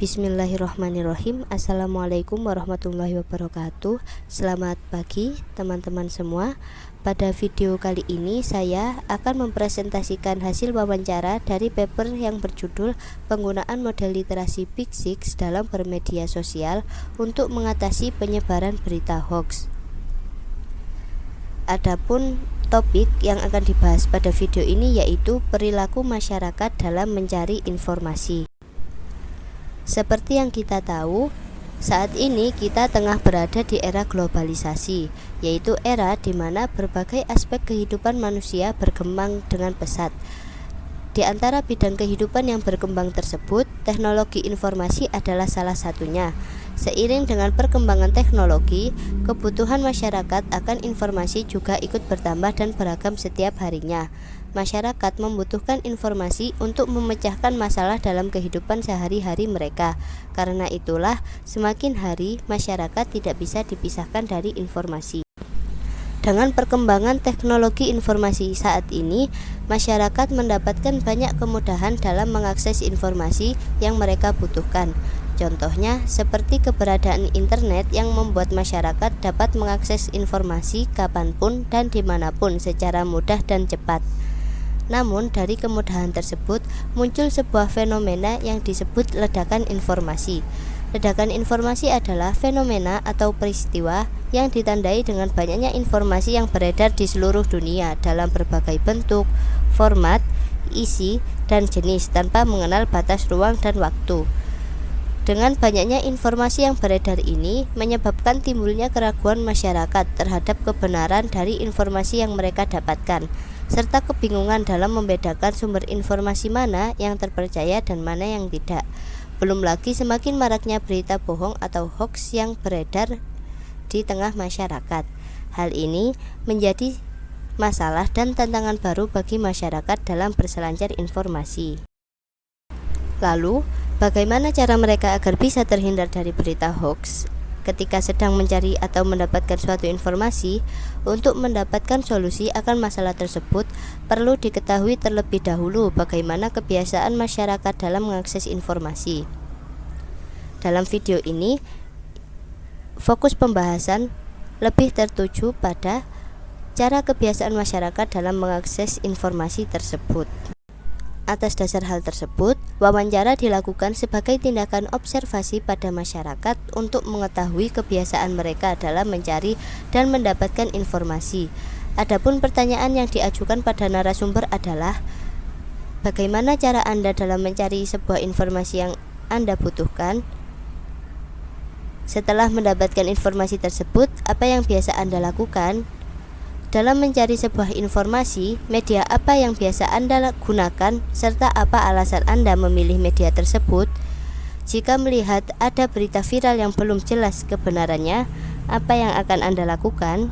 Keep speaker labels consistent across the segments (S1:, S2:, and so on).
S1: Bismillahirrahmanirrahim. Assalamualaikum warahmatullahi wabarakatuh. Selamat pagi teman-teman semua. Pada video kali ini saya akan mempresentasikan hasil wawancara dari paper yang berjudul Penggunaan Model Literasi Big Six dalam Bermedia Sosial untuk Mengatasi Penyebaran Berita Hoax. Adapun topik yang akan dibahas pada video ini yaitu perilaku masyarakat dalam mencari informasi. Seperti yang kita tahu, saat ini kita tengah berada di era globalisasi, yaitu era di mana berbagai aspek kehidupan manusia berkembang dengan pesat. Di antara bidang kehidupan yang berkembang tersebut, teknologi informasi adalah salah satunya. Seiring dengan perkembangan teknologi, kebutuhan masyarakat akan informasi juga ikut bertambah dan beragam setiap harinya. Masyarakat membutuhkan informasi untuk memecahkan masalah dalam kehidupan sehari-hari mereka. Karena itulah, semakin hari masyarakat tidak bisa dipisahkan dari informasi. Dengan perkembangan teknologi informasi saat ini, masyarakat mendapatkan banyak kemudahan dalam mengakses informasi yang mereka butuhkan. Contohnya, seperti keberadaan internet yang membuat masyarakat dapat mengakses informasi kapanpun dan dimanapun secara mudah dan cepat. Namun, dari kemudahan tersebut, muncul sebuah fenomena yang disebut ledakan informasi. Ledakan informasi adalah fenomena atau peristiwa yang ditandai dengan banyaknya informasi yang beredar di seluruh dunia dalam berbagai bentuk, format, isi, dan jenis tanpa mengenal batas ruang dan waktu. Dengan banyaknya informasi yang beredar ini menyebabkan timbulnya keraguan masyarakat terhadap kebenaran dari informasi yang mereka dapatkan, serta kebingungan dalam membedakan sumber informasi mana yang terpercaya dan mana yang tidak. Belum lagi semakin maraknya berita bohong atau hoax yang beredar di tengah masyarakat. Hal ini menjadi masalah dan tantangan baru bagi masyarakat dalam berselancar informasi. Lalu, bagaimana cara mereka agar bisa terhindar dari berita hoax? Ketika sedang mencari atau mendapatkan suatu informasi, untuk mendapatkan solusi akan masalah tersebut, perlu diketahui terlebih dahulu bagaimana kebiasaan masyarakat dalam mengakses informasi. Dalam video ini, fokus pembahasan lebih tertuju pada cara kebiasaan masyarakat dalam mengakses informasi tersebut. Atas dasar hal tersebut, wawancara dilakukan sebagai tindakan observasi pada masyarakat untuk mengetahui kebiasaan mereka dalam mencari dan mendapatkan informasi. Adapun pertanyaan yang diajukan pada narasumber adalah, bagaimana cara Anda dalam mencari sebuah informasi yang Anda butuhkan? Setelah mendapatkan informasi tersebut, apa yang biasa Anda lakukan? Dalam mencari sebuah informasi, media apa yang biasa Anda gunakan, serta apa alasan Anda memilih media tersebut? Jika melihat ada berita viral yang belum jelas kebenarannya, apa yang akan Anda lakukan?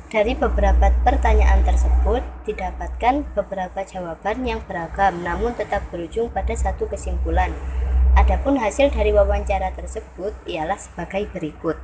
S1: Dari beberapa pertanyaan tersebut, didapatkan beberapa jawaban yang beragam namun tetap berujung pada satu kesimpulan. Adapun hasil dari wawancara tersebut ialah sebagai berikut.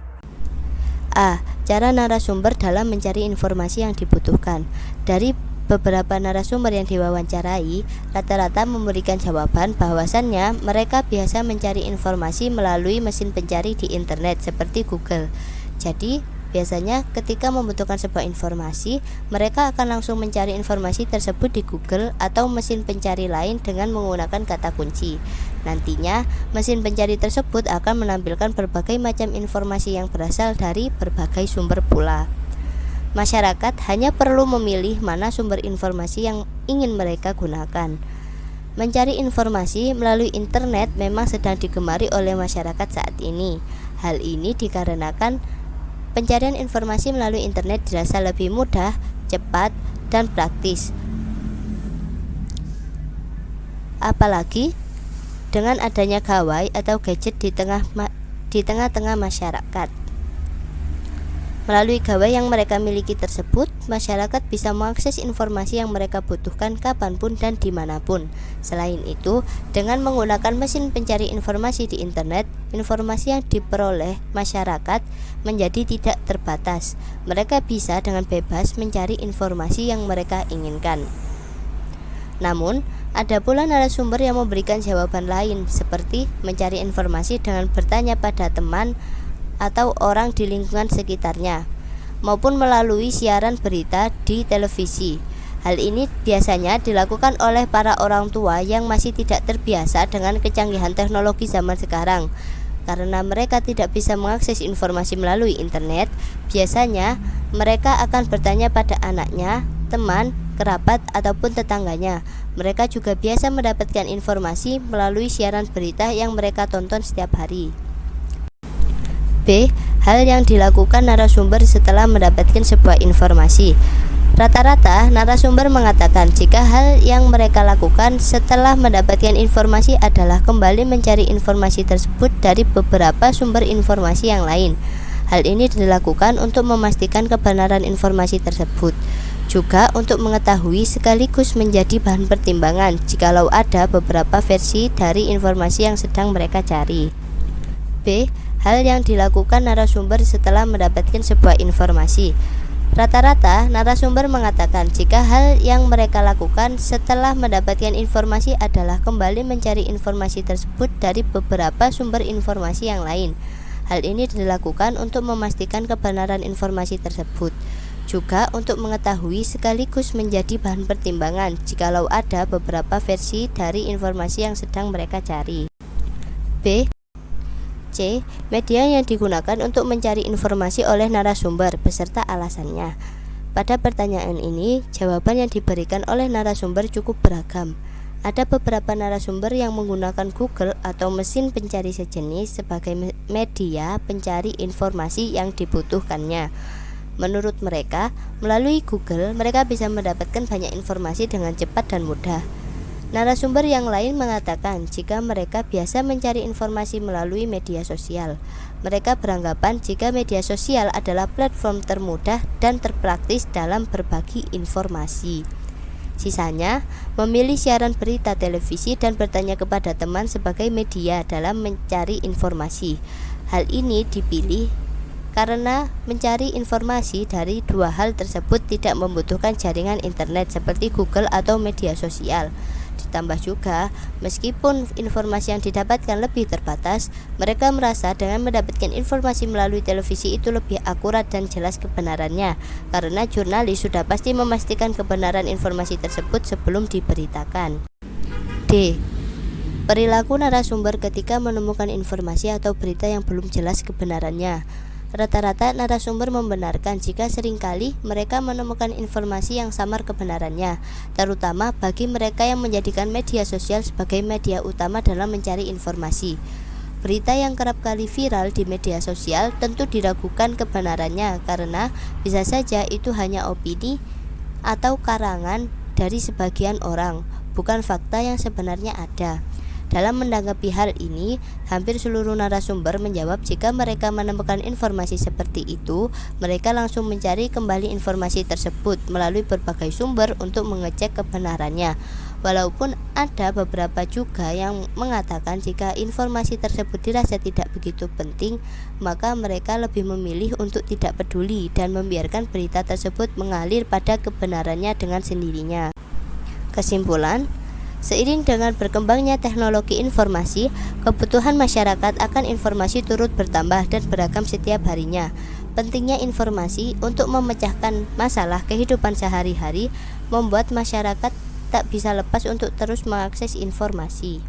S1: A. Cara narasumber dalam mencari informasi yang dibutuhkan. Dari beberapa narasumber yang diwawancarai, rata-rata memberikan jawaban bahwasannya mereka biasa mencari informasi melalui mesin pencari di internet seperti Google. Jadi, biasanya ketika membutuhkan sebuah informasi, mereka akan langsung mencari informasi tersebut di Google atau mesin pencari lain dengan menggunakan kata kunci. Nantinya, mesin pencari tersebut akan menampilkan berbagai macam informasi yang berasal dari berbagai sumber pula. Masyarakat hanya perlu memilih mana sumber informasi yang ingin mereka gunakan. Mencari informasi melalui internet memang sedang digemari oleh masyarakat saat ini. Hal ini dikarenakan pencarian informasi melalui internet dirasa lebih mudah, cepat, dan praktis. Apalagi dengan adanya gawai atau gadget di tengah-tengah masyarakat. Melalui gawai yang mereka miliki tersebut, masyarakat bisa mengakses informasi yang mereka butuhkan kapanpun dan dimanapun. Selain itu, dengan menggunakan mesin pencari informasi di internet, informasi yang diperoleh masyarakat menjadi tidak terbatas. Mereka bisa dengan bebas mencari informasi yang mereka inginkan. Namun, Ada pula narasumber yang memberikan jawaban lain, seperti mencari informasi dengan bertanya pada teman atau orang di lingkungan sekitarnya, maupun melalui siaran berita di televisi. Hal ini biasanya dilakukan oleh para orang tua yang masih tidak terbiasa dengan kecanggihan teknologi zaman sekarang. Karena mereka tidak bisa mengakses informasi melalui internet, biasanya mereka akan bertanya pada anaknya, teman, kerabat, ataupun tetangganya. Mereka juga biasa mendapatkan informasi melalui siaran berita yang mereka tonton setiap hari. B. Hal yang dilakukan narasumber setelah mendapatkan sebuah informasi. Rata-rata narasumber mengatakan jika hal yang mereka lakukan setelah mendapatkan informasi adalah kembali mencari informasi tersebut dari beberapa sumber informasi yang lain. Hal ini dilakukan untuk memastikan kebenaran informasi tersebut, juga untuk mengetahui sekaligus menjadi bahan pertimbangan jikalau ada beberapa versi dari informasi yang sedang mereka cari. B. Hal yang dilakukan narasumber setelah mendapatkan sebuah informasi. Rata-rata narasumber mengatakan jika hal yang mereka lakukan setelah mendapatkan informasi adalah kembali mencari informasi tersebut dari beberapa sumber informasi yang lain. Hal ini dilakukan untuk memastikan kebenaran informasi tersebut, juga untuk mengetahui sekaligus menjadi bahan pertimbangan jikalau ada beberapa versi dari informasi yang sedang mereka cari. B. C. Media yang digunakan untuk mencari informasi oleh narasumber beserta alasannya. Pada pertanyaan ini, jawaban yang diberikan oleh narasumber cukup beragam. Ada beberapa narasumber yang menggunakan Google atau mesin pencari sejenis sebagai media pencari informasi yang dibutuhkannya. Menurut mereka, melalui Google mereka bisa mendapatkan banyak informasi dengan cepat dan mudah. Narasumber yang lain mengatakan jika mereka biasa mencari informasi melalui media sosial. Mereka beranggapan jika media sosial adalah platform termudah dan terpraktis dalam berbagi informasi. Sisanya, memilih siaran berita televisi dan bertanya kepada teman sebagai media dalam mencari informasi. Hal ini dipilih karena mencari informasi dari dua hal tersebut tidak membutuhkan jaringan internet seperti Google atau media sosial. Ditambah juga, meskipun informasi yang didapatkan lebih terbatas, mereka merasa dengan mendapatkan informasi melalui televisi itu lebih akurat dan jelas kebenarannya, karena jurnalis sudah pasti memastikan kebenaran informasi tersebut sebelum diberitakan. D. Perilaku narasumber ketika menemukan informasi atau berita yang belum jelas kebenarannya. Rata-rata narasumber membenarkan jika seringkali mereka menemukan informasi yang samar kebenarannya, terutama bagi mereka yang menjadikan media sosial sebagai media utama dalam mencari informasi. Berita yang kerap kali viral di media sosial tentu diragukan kebenarannya karena bisa saja itu hanya opini atau karangan dari sebagian orang, bukan fakta yang sebenarnya ada. Dalam menanggapi hal ini, hampir seluruh narasumber menjawab jika mereka menemukan informasi seperti itu, mereka langsung mencari kembali informasi tersebut melalui berbagai sumber untuk mengecek kebenarannya. Walaupun ada beberapa juga yang mengatakan jika informasi tersebut dirasa tidak begitu penting, maka mereka lebih memilih untuk tidak peduli dan membiarkan berita tersebut mengalir pada kebenarannya dengan sendirinya. Kesimpulan, seiring dengan berkembangnya teknologi informasi, kebutuhan masyarakat akan informasi turut bertambah dan beragam setiap harinya. Pentingnya informasi untuk memecahkan masalah kehidupan sehari-hari membuat masyarakat tak bisa lepas untuk terus mengakses informasi.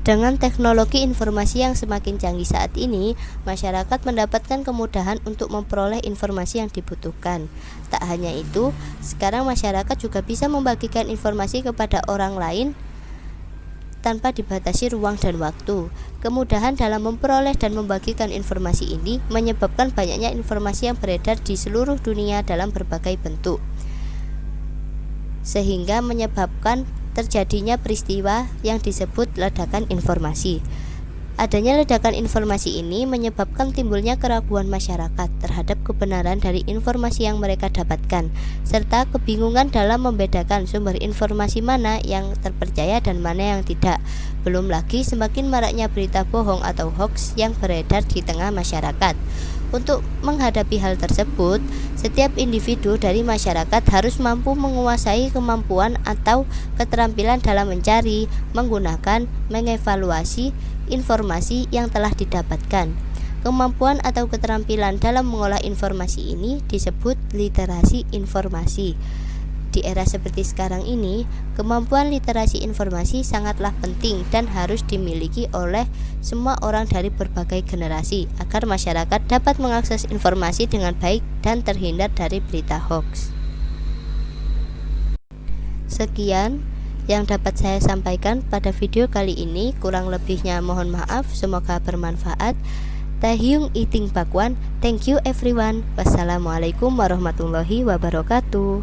S1: Dengan teknologi informasi yang semakin canggih saat ini, masyarakat mendapatkan kemudahan untuk memperoleh informasi yang dibutuhkan. Tak hanya itu, sekarang masyarakat juga bisa membagikan informasi kepada orang lain tanpa dibatasi ruang dan waktu. Kemudahan dalam memperoleh dan membagikan informasi ini menyebabkan banyaknya informasi yang beredar di seluruh dunia dalam berbagai bentuk, sehingga menyebabkan terjadinya peristiwa yang disebut ledakan informasi. Adanya ledakan informasi ini menyebabkan timbulnya keraguan masyarakat terhadap kebenaran dari informasi yang mereka dapatkan, serta kebingungan dalam membedakan sumber informasi mana yang terpercaya dan mana yang tidak. Belum lagi semakin maraknya berita bohong atau hoax yang beredar di tengah masyarakat. Untuk menghadapi hal tersebut, setiap individu dari masyarakat harus mampu menguasai kemampuan atau keterampilan dalam mencari, menggunakan, mengevaluasi informasi yang telah didapatkan. Kemampuan atau keterampilan dalam mengolah informasi ini disebut literasi informasi. Di era seperti sekarang ini, kemampuan literasi informasi sangatlah penting dan harus dimiliki oleh semua orang dari berbagai generasi agar masyarakat dapat mengakses informasi dengan baik dan terhindar dari berita hoax. Sekian yang dapat saya sampaikan pada video kali ini, kurang lebihnya mohon maaf, semoga bermanfaat. Tahyung Iting Bakwan, thank you everyone. Wassalamualaikum warahmatullahi wabarakatuh.